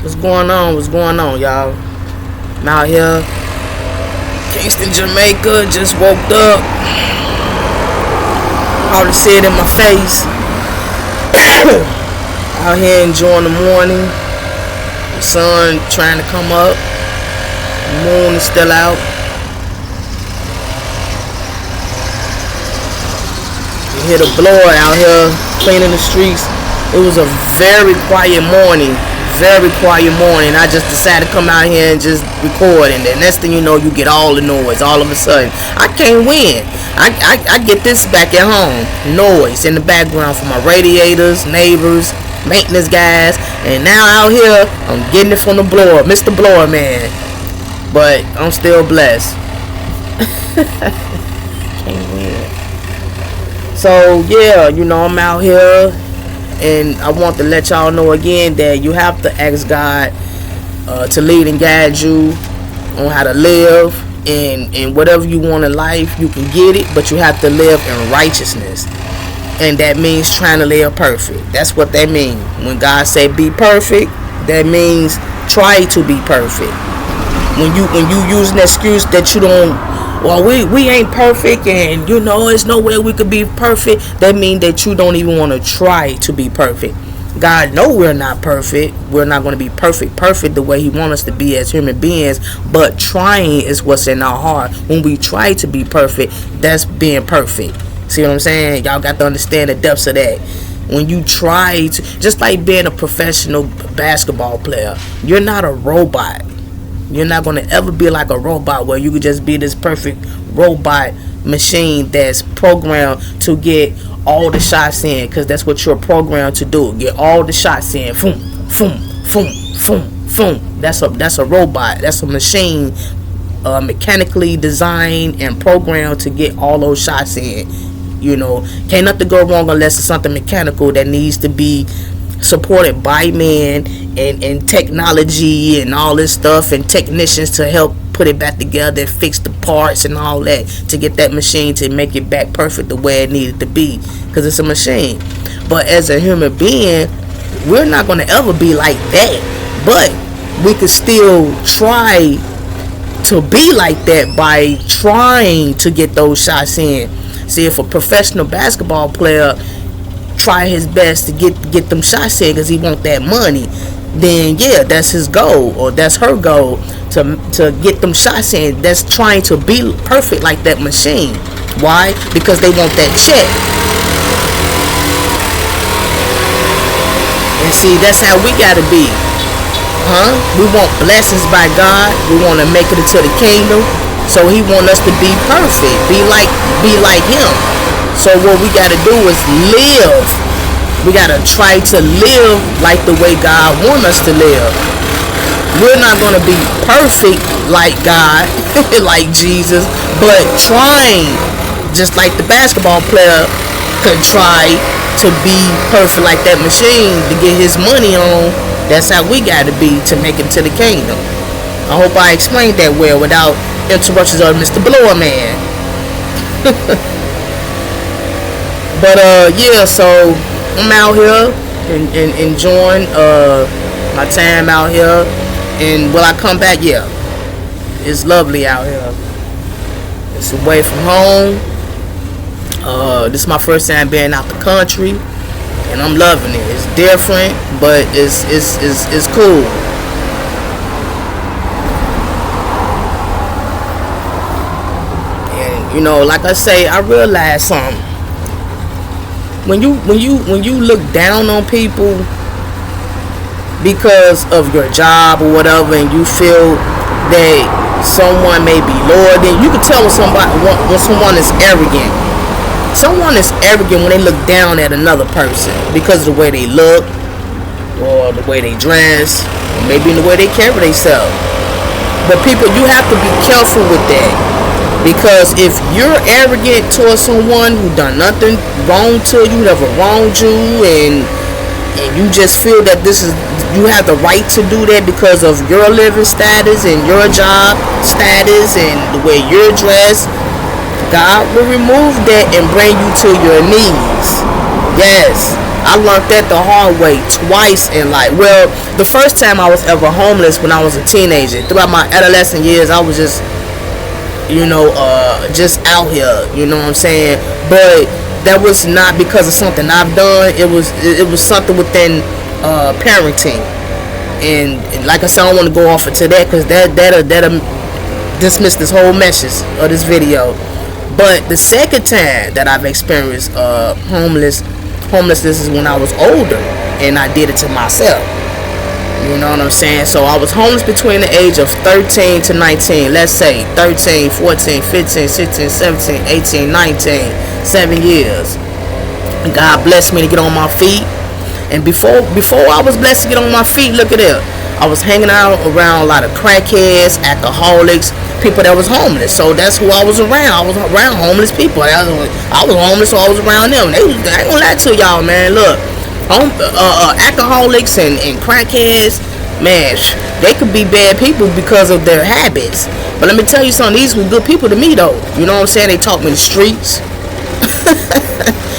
What's going on? What's going on, y'all? I'm out here, Kingston, Jamaica. Just woke up. Already see it in my face. Out here enjoying the morning. The sun trying to come up. The moon is still out. You hear the blower out here cleaning the streets. It was a very quiet morning. Very quiet morning. I just decided to come out here and just record, and the next thing you know, you get all the noise all of a sudden. I can't win. I get this back at home. Noise in the background from my radiators, neighbors, maintenance guys, and now out here I'm getting it from the blower, Mr. Blower Man. But I'm still blessed. Can't win. So yeah, I'm out here. And I want to let y'all know again that you have to ask God to lead and guide you on how to live. And whatever you want in life, you can get it, but you have to live in righteousness. And that means trying to live perfect. That's what that means. When God say be perfect, that means try to be perfect. When you use an excuse that you don't, well, we ain't perfect, and there's no way we could be perfect, that means that you don't even want to try to be perfect. God know we're not perfect. We're not going to be perfect the way he wants us to be as human beings, but trying is what's in our heart. When we try to be perfect, that's being perfect. See what I'm saying? Y'all got to understand the depths of that. When you try to, just like being a professional basketball player, you're not a robot. You're not going to ever be like a robot where you could just be this perfect robot machine that's programmed to get all the shots in, because that's what you're programmed to do. Get all the shots in. Boom, boom, boom, boom, boom. That's a robot. That's a machine mechanically designed and programmed to get all those shots in. Can't nothing go wrong unless it's something mechanical that needs to be supported by man and technology and all this stuff and technicians to help put it back together and fix the parts and all that to get that machine to make it back perfect the way it needed to be, because it's a machine. But as a human being, we're not going to ever be like that, but we could still try to be like that by trying to get those shots in. See, if a professional basketball player try his best to get them shots in because he want that money, then yeah, that's his goal, or that's her goal, to get them shots in. That's trying to be perfect like that machine. Why? Because they want that check. And see, that's how we gotta be. We want blessings by God. We want to make it into the kingdom. So he want us to be perfect, be like him. So what we got to do is live. We got to try to live like the way God wants us to live. We're not going to be perfect like God, like Jesus, but trying, just like the basketball player could try to be perfect like that machine to get his money on. That's how we got to be to make it to the kingdom. I hope I explained that well without interruptions of Mr. Blower Man. But yeah, so I'm out here and enjoying my time out here. And will I come back? Yeah, it's lovely out here. It's away from home. This is my first time being out the country, and I'm loving it. It's different, but it's cool. And like I say, I realized something. When you look down on people because of your job or whatever, and you feel that someone may be lower than you, can tell when someone is arrogant. Someone is arrogant when they look down at another person because of the way they look, or the way they dress, or maybe in the way they carry themselves. But people, you have to be careful with that. Because if you're arrogant towards someone who done nothing wrong to you, never wronged you, and you just feel that you have the right to do that because of your living status and your job status and the way you're dressed, God will remove that and bring you to your knees. Yes, I learned that the hard way twice in life. Well, the first time I was ever homeless when I was a teenager. Throughout my adolescent years, I was just, just out here. You know what I'm saying? But that was not because of something I've done. It was something within parenting. And like I said, I don't want to go off into that because that'll dismiss this whole message of this video. But the second time that I've experienced homelessness is when I was older, and I did it to myself. You know what I'm saying? So I was homeless between the age of 13 to 19. Let's say 13, 14, 15, 16, 17, 18, 19. 7 years. And God blessed me to get on my feet. And before I was blessed to get on my feet, look at it. I was hanging out around a lot of crackheads, alcoholics, people that was homeless. So that's who I was around. I was around homeless people. I was homeless, so I was around them. I ain't gonna lie to y'all, man. Look, alcoholics and crackheads, man, they could be bad people because of their habits. But let me tell you something. These were good people to me, though. You know what I'm saying? They taught me the streets.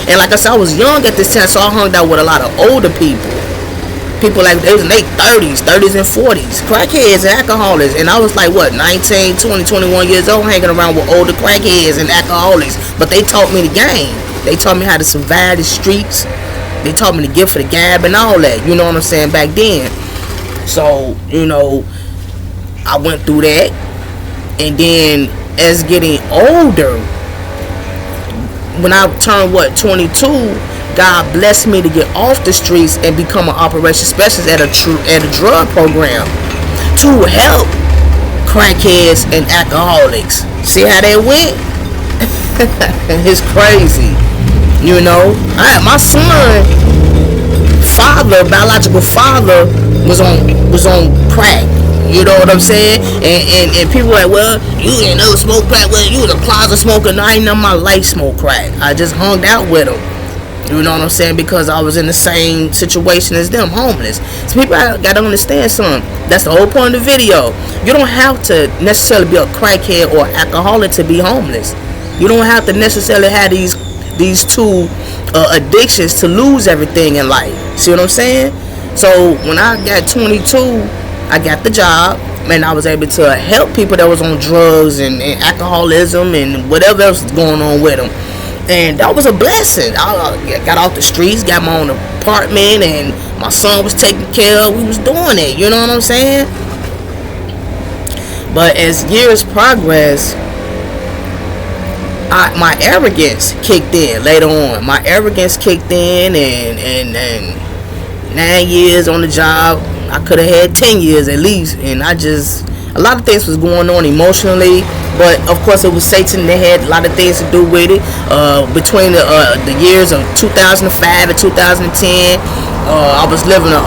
And like I said, I was young at this time, so I hung out with a lot of older people. People like they was in their 30s and 40s, crackheads and alcoholics. And I was like, what, 19, 20, 21 years old, hanging around with older crackheads and alcoholics. But they taught me the game. They taught me how to survive the streets. They taught me the gift for the gab and all that. You know what I'm saying? Back then. So, I went through that. And then as getting older, when I turned 22, God blessed me to get off the streets and become an operations specialist at a drug program to help crackheads and alcoholics. See how that went? It's crazy. My son biological father was on crack. You know what I'm saying? And people like, well, you ain't never smoke crack. Well, you was a closet smoker. No, I ain't never my life smoke crack. I just hung out with them. You know what I'm saying? Because I was in the same situation as them, homeless. So people gotta understand something. That's the whole point of the video. You don't have to necessarily be a crackhead or alcoholic to be homeless. You don't have to necessarily have these two addictions to lose everything in life. See what I'm saying? So when I got 22, I got the job, and I was able to help people that was on drugs and alcoholism and whatever else was going on with them. And that was a blessing. I got off the streets, got my own apartment, and my son was taken care of. We was doing it, you know what I'm saying? But as years progressed, my arrogance kicked in later on. My arrogance kicked in, and 9 years on the job, I could have had 10 years at least. And a lot of things was going on emotionally, but of course it was Satan that had a lot of things to do with it. Between the years of 2005 and 2010, I was living a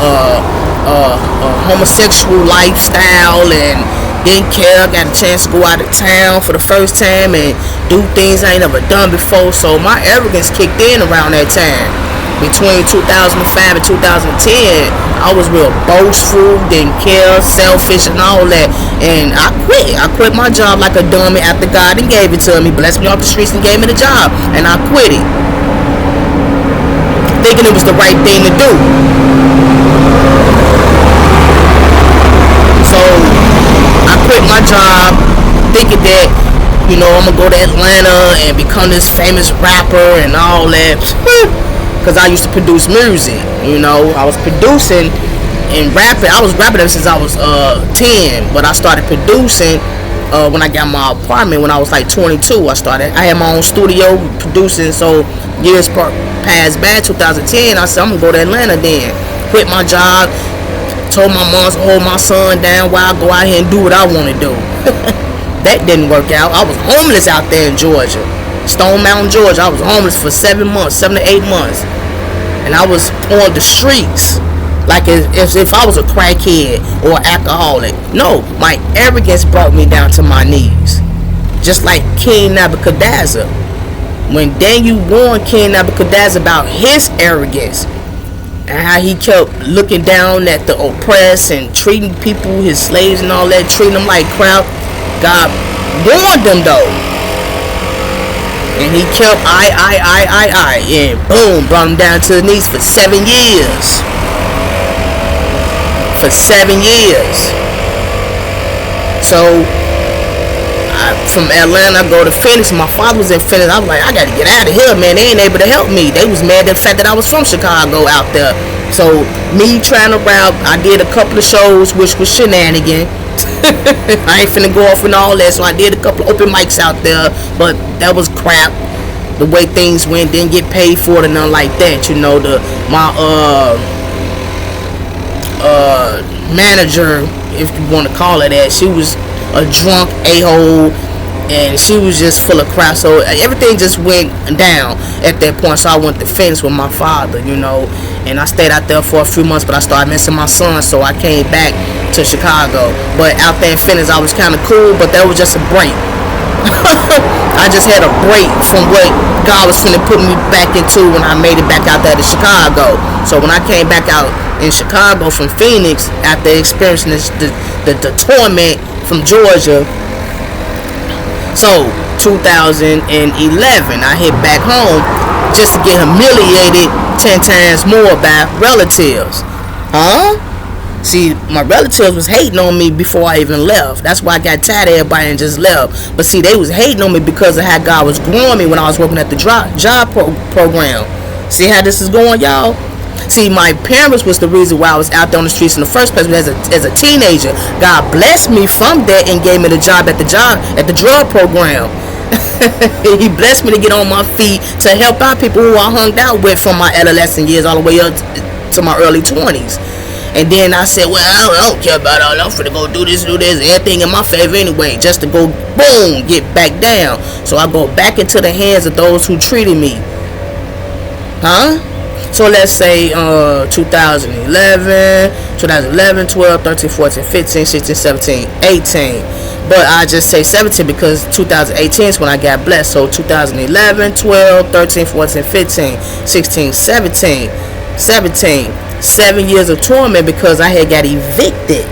homosexual lifestyle and didn't care. Got a chance to go out of town for the first time and do things I ain't never done before. So my arrogance kicked in around that time. Between 2005 and 2010, I was real boastful, didn't care, selfish and all that. And I quit my job like a dummy after God and gave it to me, blessed me off the streets and gave me the job. And I quit it, thinking it was the right thing to do. So I quit my job thinking that, I'm gonna go to Atlanta and become this famous rapper and all that. Because I used to produce music, I was producing and rapping. I was rapping ever since I was 10, but I started producing when I got my apartment when I was like 22. I had my own studio producing. So years passed by. 2010, I said I'm gonna go to Atlanta then. Quit my job. Told my mom to hold my son down while I go out here and do what I want to do. That didn't work out. I was homeless out there in Georgia. Stone Mountain, Georgia. I was homeless for 7 to 8 months. And I was on the streets like as if I was a crackhead or alcoholic. No, my arrogance brought me down to my knees. Just like King Nebuchadnezzar. When Daniel warned King Nebuchadnezzar about his arrogance and how he kept looking down at the oppressed and treating people, his slaves and all that, treating them like crap, God warned them though. And he kept and boom, brought him down to his knees for 7 years. For 7 years. So from Atlanta, I go to Phoenix. My father was in Phoenix. I was like, I gotta get out of here, man. They ain't able to help me. They was mad at the fact that I was from Chicago out there. So me trying around, I did a couple of shows, which was shenanigan. I ain't finna go off and all that. So I did a couple of open mics out there, but that was crap. The way things went, didn't get paid for it and nothing like that. You know, my manager, if you want to call her that, she was a drunk a-hole, and she was just full of crap. So everything just went down at that point. So I went to Phoenix with my father, you know, and I stayed out there for a few months, but I started missing my son, so I came back to Chicago. But out there in Phoenix, I was kind of cool, but that was just a break. I just had a break from what God was finna put me back into when I made it back out there to Chicago. So when I came back out in Chicago from Phoenix after experiencing the torment from Georgia, so 2011 I hit back home just to get humiliated 10 times more by relatives. See, my relatives was hating on me before I even left. That's why I got tired of everybody and just left. But see, they was hating on me because of how God was growing me when I was working at the job program. See how this is going, y'all? See, my parents was the reason why I was out there on the streets in the first place. But as a teenager, God blessed me from that and gave me the job at the drug program. He blessed me to get on my feet to help out people who I hung out with from my adolescent years all the way up to my early 20s. And then I said, well, I don't care about all. I'm finna go do this, everything in my favor anyway, just to go, boom, get back down. So I go back into the hands of those who treated me. So let's say 2011, 12, 13, 14, 15, 16, 17, 18. But I just say 17 because 2018 is when I got blessed. So 2011, 12, 13, 14, 15, 16, 17. 7 years of torment because I had got evicted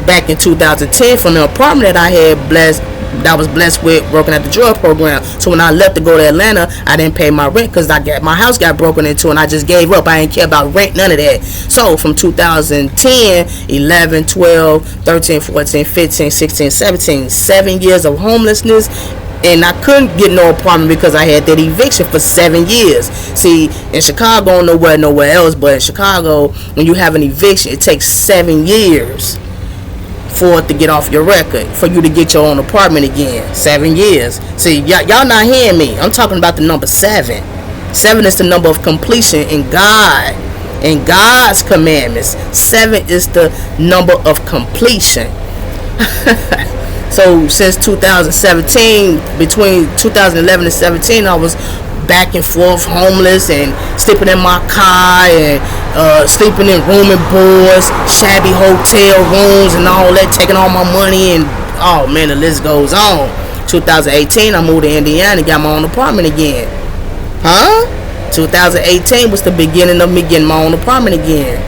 back in 2010 from the apartment that I was blessed with working at the drug program. So when I left to go to Atlanta, I didn't pay my rent because my house got broken into and I just gave up. I didn't care about rent, none of that. So from 2010, 11, 12, 13, 14, 15, 16, 17, 7 years of homelessness. And I couldn't get no apartment because I had that eviction for 7 years. See, in Chicago, nowhere else, but in Chicago, when you have an eviction, it takes 7 years for it to get off your record, for you to get your own apartment again. 7 years. See, y'all not hearing me. I'm talking about the number 7. 7 is the number of completion in God, in God's commandments. 7 is the number of completion. So since 2017, between 2011 and 17, I was back and forth homeless and sleeping in my car and sleeping in room and boards, shabby hotel rooms and all that, taking all my money, and oh man, the list goes on. 2018, I moved to Indiana and got my own apartment again. 2018 was the beginning of me getting my own apartment again.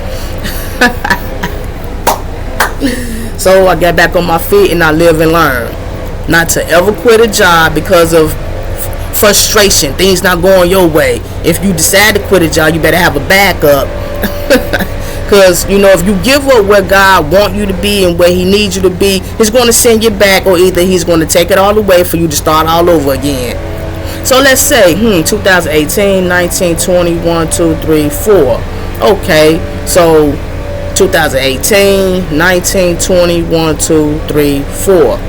So I got back on my feet and I live and learn not to ever quit a job because of frustration, things not going your way. If you decide to quit a job, you better have a backup. Because, you know, if you give up where God wants you to be and where he needs you to be, he's going to send you back, or either he's going to take it all away for you to start all over again. So let's say 2018, 19, 20, 1, 2, 3, 4. Okay, so 2018, 19, 20, 1, 2, 3, 4.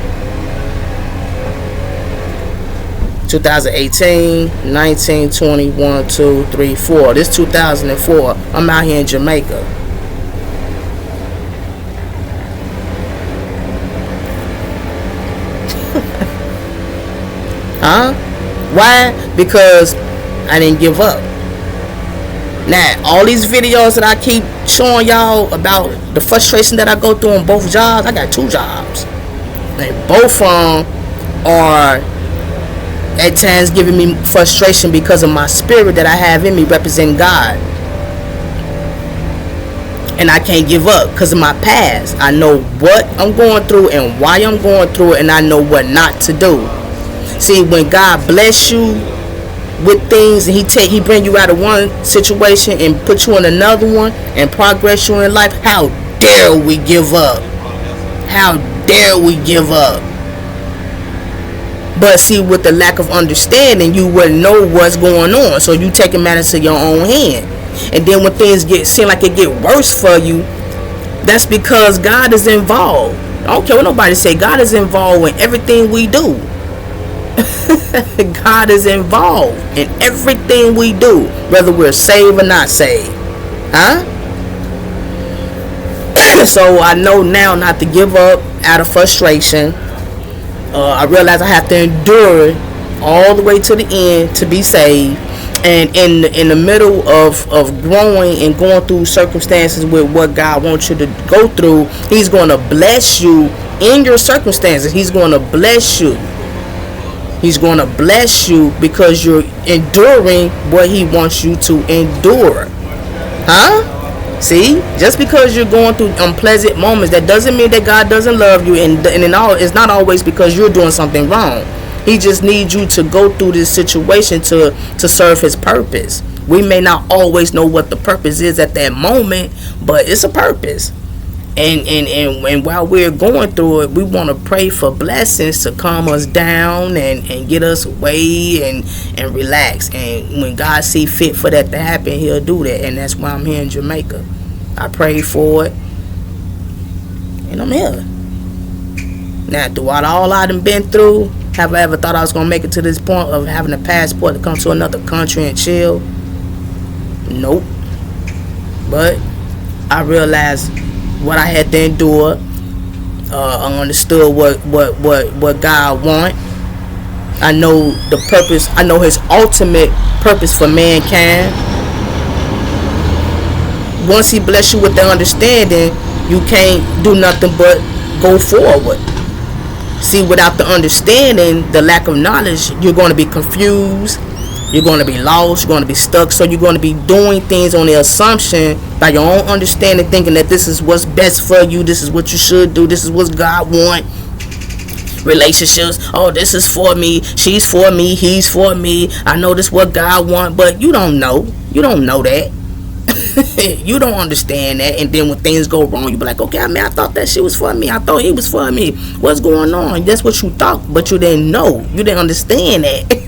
2018, 19, 20, 1, 2, 3, 4. This 2004. I'm out here in Jamaica. Why? Because I didn't give up. Now, all these videos that I keep showing y'all about the frustration that I go through on both jobs, I got 2 jobs. And both of them are at times giving me frustration because of my spirit that I have in me representing God. And I can't give up because of my past. I know what I'm going through and why I'm going through it, and I know what not to do. See, when God bless you, you got to with things, and he bring you out of one situation and put you in another one and progress you in life. How dare we give up? How dare we give up? But see, with the lack of understanding, you wouldn't know what's going on, so you taking matters to your own hand. And then when things seem like it get worse for you, that's because God is involved. I don't care what nobody say. God is involved in everything we do. God is involved in everything we do, whether we're saved or not saved. Huh? So I know now not to give up out of frustration. I realize I have to endure all the way to the end to be saved. And in the middle of growing and going through circumstances with what God wants you to go through, He's going to bless you in your circumstances. He's going to bless you. He's going to bless you because you're enduring what He wants you to endure. Huh? See, just because you're going through unpleasant moments, that doesn't mean that God doesn't love you, and it's not always because you're doing something wrong. He just needs you to go through this situation to serve His purpose. We may not always know what the purpose is at that moment, but it's a purpose. And while we're going through it, we want to pray for blessings to calm us down and get us away and relax. And when God see fit for that to happen, He'll do that. And that's why I'm here in Jamaica. I prayed for it, and I'm here. Now, throughout all I done been through, have I ever thought I was going to make it to this point of having a passport to come to another country and chill? Nope. But I realized what I had to endure. I understood what God want. I know the purpose. I know His ultimate purpose for mankind. Once He bless you with the understanding, you can't do nothing but go forward. See, without the understanding, the lack of knowledge, you're going to be confused. You're going to be lost. You're going to be stuck. So you're going to be doing things on the assumption by your own understanding, thinking that this is what's best for you. This is what you should do. This is what God wants. Relationships. Oh, this is for me. She's for me. He's for me. I know this is what God wants. But you don't know. You don't know that. You don't understand that. And then when things go wrong, you be like, okay, I thought that shit was for me. I thought he was for me. What's going on? That's what you thought, but you didn't know. You didn't understand that.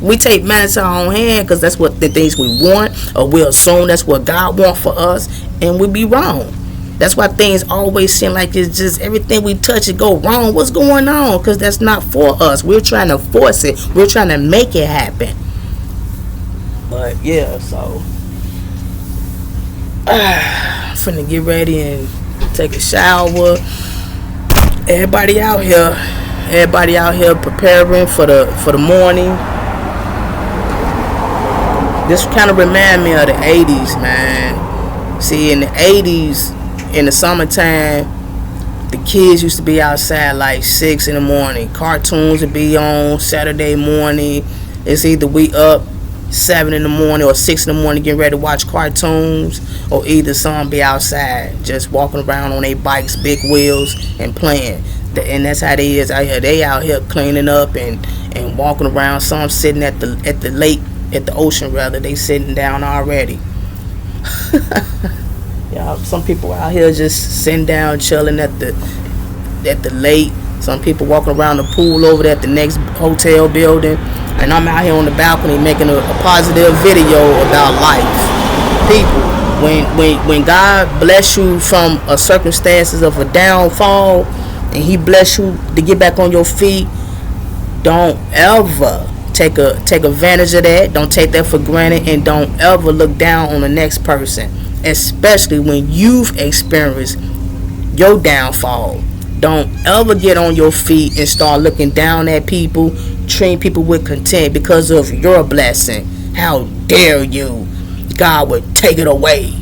We take matters to our own hand because that's what the things we want, or we assume that's what God wants for us, and we be wrong. That's why things always seem like it's just everything we touch it go wrong. What's going on? Because that's not for us. We're trying to force it. We're trying to make it happen. But yeah, so I'm finna get ready and take a shower. Everybody out here preparing for the morning. This kind of remind me of the 80s, man. See, in the 80s, in the summertime, the kids used to be outside like 6 in the morning. Cartoons would be on Saturday morning. It's either we up 7 in the morning or 6 in the morning getting ready to watch cartoons, or either some be outside just walking around on their bikes, big wheels, and playing. And that's how they is out here. They out here cleaning up and walking around. Some sitting at the lake, at the ocean rather. They sitting down already. Yeah, some people out here just sitting down chilling at the lake. Some people walking around the pool over there at the next hotel building. And I'm out here on the balcony making a positive video about life. People, when God bless you from a circumstances of a downfall, and He bless you to get back on your feet, don't ever take advantage of that. Don't take that for granted, and don't ever look down on the next person, especially when you've experienced your downfall. Don't ever get on your feet and start looking down at people, treating people with contempt because of your blessing. How dare you? God would take it away.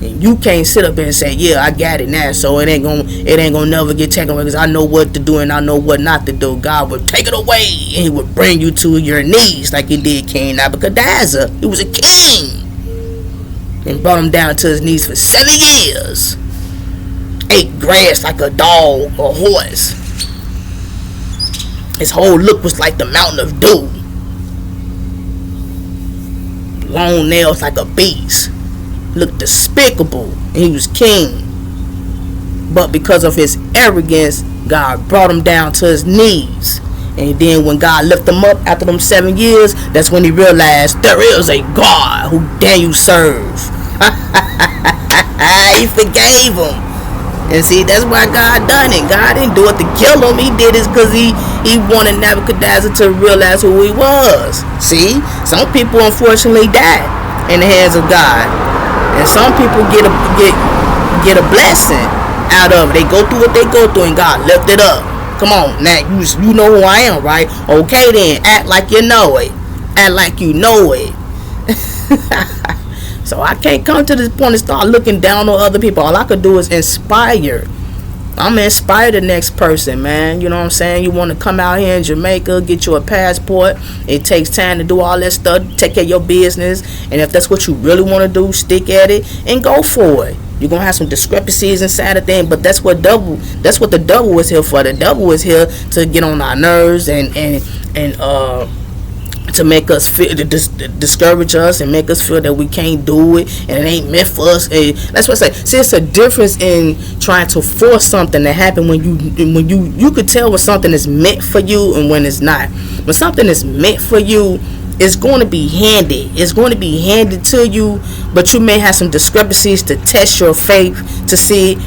And you can't sit up and say, yeah, I got it now, so it ain't gonna never get taken away because I know what to do and I know what not to do. God would take it away, and He would bring you to your knees like He did King Nebuchadnezzar. He was a king, and brought him down to his knees for 7 years. Ate grass like a dog or horse. His whole look was like the mountain of dew. long nails like a beast. Looked despicable, and he was king. But because of his arrogance, God brought him down to his knees. And then when God lifted him up after them 7 years, that's when he realized there is a God who Daniel serves. He forgave him. And see, that's why God done it. God didn't do it to kill him. He did it because he wanted Nebuchadnezzar to realize who he was. See, some people unfortunately die in the hands of God, and some people get a blessing out of it. They go through what they go through, and God lift it up. Come on, now you know who I am, right? Okay then, act like you know it. Act like you know it. So I can't come to this point and start looking down on other people. All I could do is inspire. I'm gonna inspire the next person, man. You know what I'm saying? You want to come out here in Jamaica, get you a passport. It takes time to do all that stuff, take care of your business. And if that's what you really want to do, stick at it and go for it. You're gonna have some discrepancies inside of things, but that's what the devil is here for. The devil is here to get on our nerves and to make us feel, to discourage us and make us feel that we can't do it and it ain't meant for us. And that's what I say. See, it's a difference in trying to force something to happen when you could tell when something is meant for you and when it's not. When something is meant for you, it's going to be handed. It's going to be handed to you, but you may have some discrepancies to test your faith to see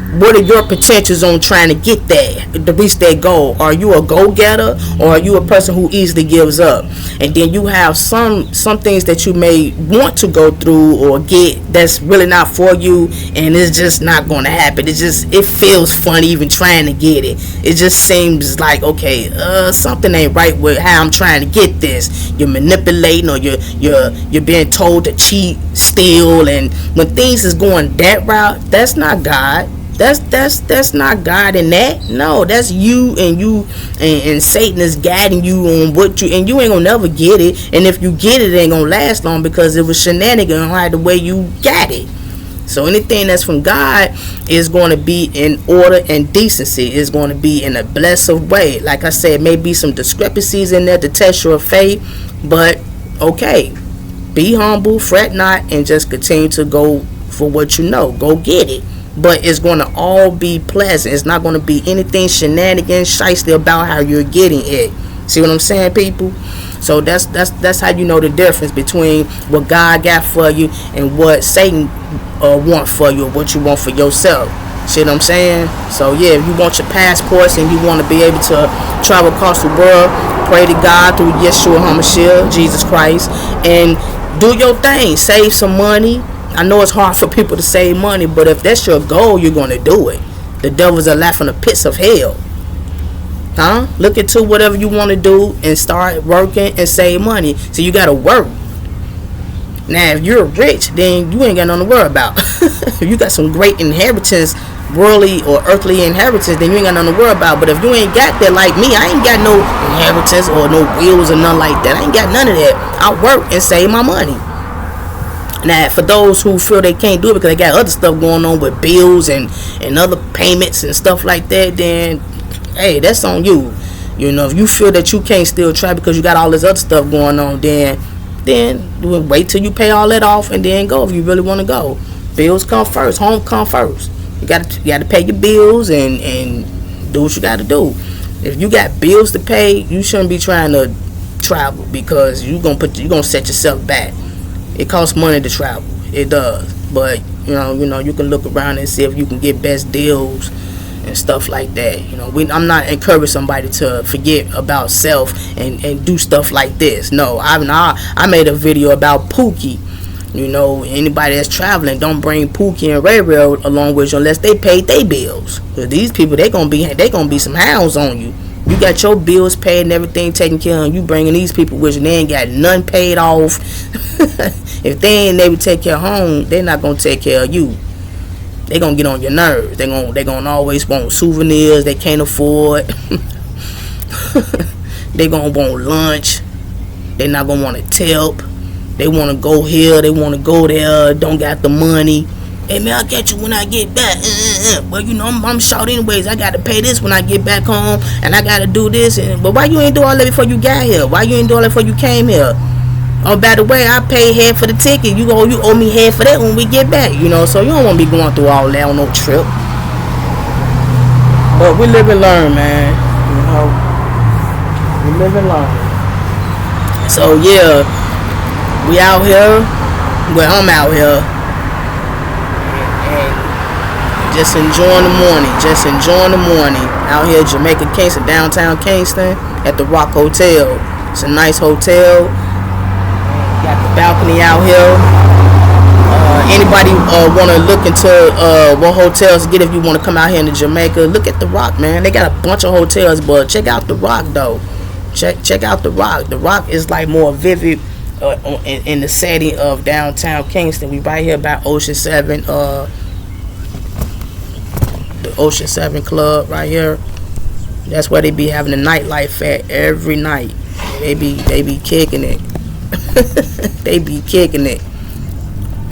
what are your potentials on trying to get there, to reach that goal. Are you a go-getter, or are you a person who easily gives up? And then you have some things that you may want to go through or get that's really not for you, and it's just not going to happen. It feels funny even trying to get it. It just seems like, okay, something ain't right with how I'm trying to get this. You're manipulating, or you're being told to cheat, steal, and when things is going that route, that's not God. That's not God in that. No, that's you and Satan is guiding you on what you, and you ain't gonna never get it. And if you get it, it ain't gonna last long because it was shenanigans like the way you got it. So anything that's from God is going to be in order and decency. It's going to be in a blessed way. Like I said, maybe some discrepancies in there to test your faith, but okay, be humble, fret not, and just continue to go for what you know. Go get it. But it's going to all be pleasant. It's not going to be anything shenanigans, shysty about how you're getting it. See what I'm saying, people? So that's how you know the difference between what God got for you and what Satan want for you, or what you want for yourself. See what I'm saying? So yeah, if you want your passports and you want to be able to travel across the world, pray to God through Yeshua HaMashiach, Jesus Christ, and do your thing. Save some money. I know it's hard for people to save money, but if that's your goal, you're going to do it. The devil's a laugh from the pits of hell. Look into whatever you want to do and start working and save money. So you got to work. Now, if you're rich, then you ain't got nothing to worry about. If you got some great inheritance, worldly or earthly inheritance, then you ain't got nothing to worry about. But if you ain't got that like me, I ain't got no inheritance or no wills or nothing like that. I ain't got none of that. I work and save my money. Now, for those who feel they can't do it because they got other stuff going on with bills and other payments and stuff like that, then, hey, that's on you. You know, if you feel that you can't still try because you got all this other stuff going on, then wait till you pay all that off and then go if you really want to go. Bills come first. Home come first. You got to pay your bills and do what you got to do. If you got bills to pay, you shouldn't be trying to travel because you're gonna set yourself back. It costs money to travel. It does. But, you know, you can look around and see if you can get best deals and stuff like that. You know, I'm not encouraging somebody to forget about self and do stuff like this. No, I made a video about Pookie. You know, anybody that's traveling, don't bring Pookie and Ray Ray along with you unless they paid their bills. Because these people, they gonna be some hounds on you. You got your bills paid and everything taken care of. You bringing these people with you, they ain't got none paid off. If they ain't able to take care of home, they're not gonna take care of you. They gonna get on your nerves. They gonna always want souvenirs they can't afford. They gonna want lunch. They not gonna want to tip. They want to go here. They want to go there. Don't got the money. Hey man, I'll get you when I get back. Well, you know, I'm short anyways. I got to pay this when I get back home, and I got to do this. But why you ain't do all that before you got here? Why you ain't do all that before you came here? Oh, by the way, I paid half for the ticket. You owe me half for that when we get back. So you don't want to be going through all that on no trip. But we live and learn, man. We live and learn. So yeah, we out here. Well, I'm out here. And just enjoying the morning. Out here, Jamaica, Kingston, downtown Kingston, at the Rock Hotel. It's a nice hotel. Got the balcony out here. Anybody want to look into what hotels to get if you want to come out here into Jamaica? Look at the Rock, man. They got a bunch of hotels, but check out the Rock though. Check out the Rock. The Rock is like more vivid in the setting of downtown Kingston. We right here by Ocean 7. The Ocean 7 Club right here. That's where they be having the nightlife at every night. They be kicking it. They be kicking it.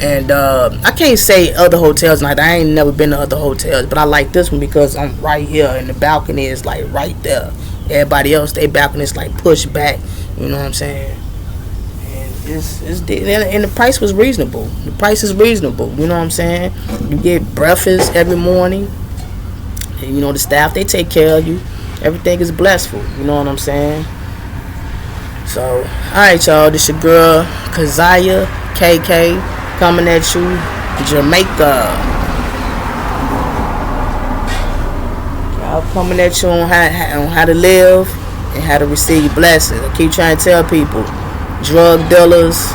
And I can't say other hotels like that. I ain't never been to other hotels, but I like this one because I'm right here and the balcony is like right there. Everybody else, their balcony is like pushed back. You know what I'm saying? And and the price was reasonable. The price is reasonable. You know what I'm saying? You get breakfast every morning. And, the staff, they take care of you. Everything is blissful. You know what I'm saying? So, alright, y'all. This your girl, Keziah KK, coming at you, Jamaica. I'm coming at you on how to live and how to receive blessings. I keep trying to tell people, drug dealers,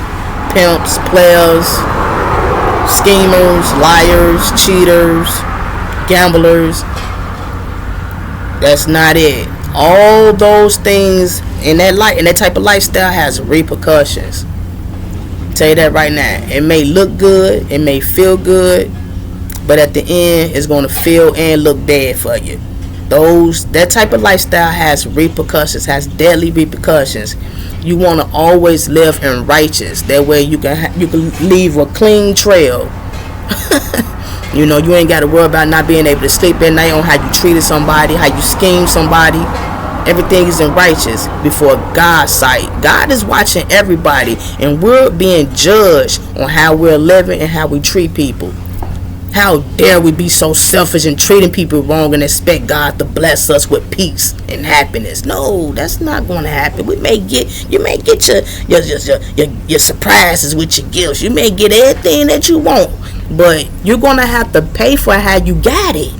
pimps, players, schemers, liars, cheaters, gamblers, that's not it. All those things in that type of lifestyle has repercussions. I'll tell you that right now. It may look good, it may feel good, but at the end, it's going to feel and look bad for you. That type of lifestyle has repercussions, has deadly repercussions. You want to always live in righteous. That way you can leave a clean trail. You ain't got to worry about not being able to sleep at night on how you treated somebody, how you schemed somebody. Everything is in righteous before God's sight. God is watching everybody, and we're being judged on how we're living and how we treat people. How dare we be so selfish and treating people wrong and expect God to bless us with peace and happiness? No, that's not going to happen. You may get your surprises with your gifts. You may get everything that you want, but you're going to have to pay for how you got it.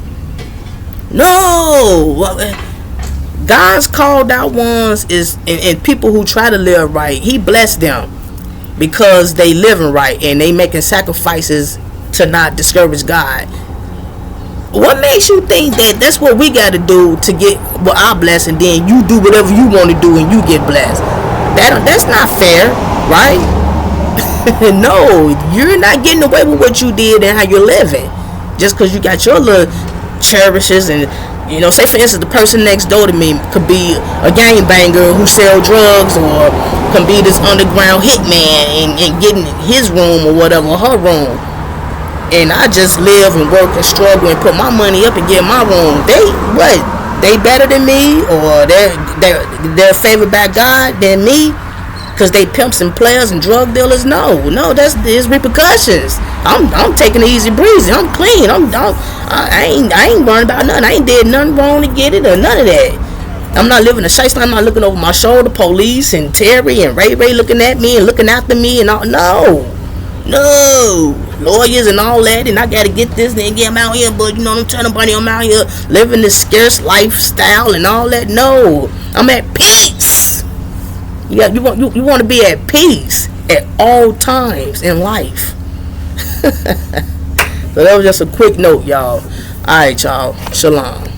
No, God's called out ones and people who try to live right. He blessed them because they living right and they making sacrifices to not discourage God. What makes you think that that's what we got to do to get our blessing? Then you do whatever you want to do and you get blessed. That's not fair, right? No, you're not getting away with what you did and how you're living just because you got your little cherishes. And say for instance, the person next door to me could be a gangbanger who sell drugs, or can be this underground hitman and get in his room or whatever, her room. And I just live and work and struggle and put my money up and get my room. They better than me, or they're favored by God than me because they pimps and players and drug dealers? No, there's repercussions. I'm taking it easy breezy. I'm clean. I ain't worrying about nothing. I ain't did nothing wrong to get it or none of that. I'm not living a shiesty. I'm not looking over my shoulder. Police and Terry and Ray looking at me and looking after me and all. No, lawyers and all that, and I gotta get this and get them out here, but I'm telling buddy, I'm out here living this scarce lifestyle and all that. No, I'm at peace. You want to be at peace at all times in life. So that was just a quick note, y'all. Alright, y'all. Shalom.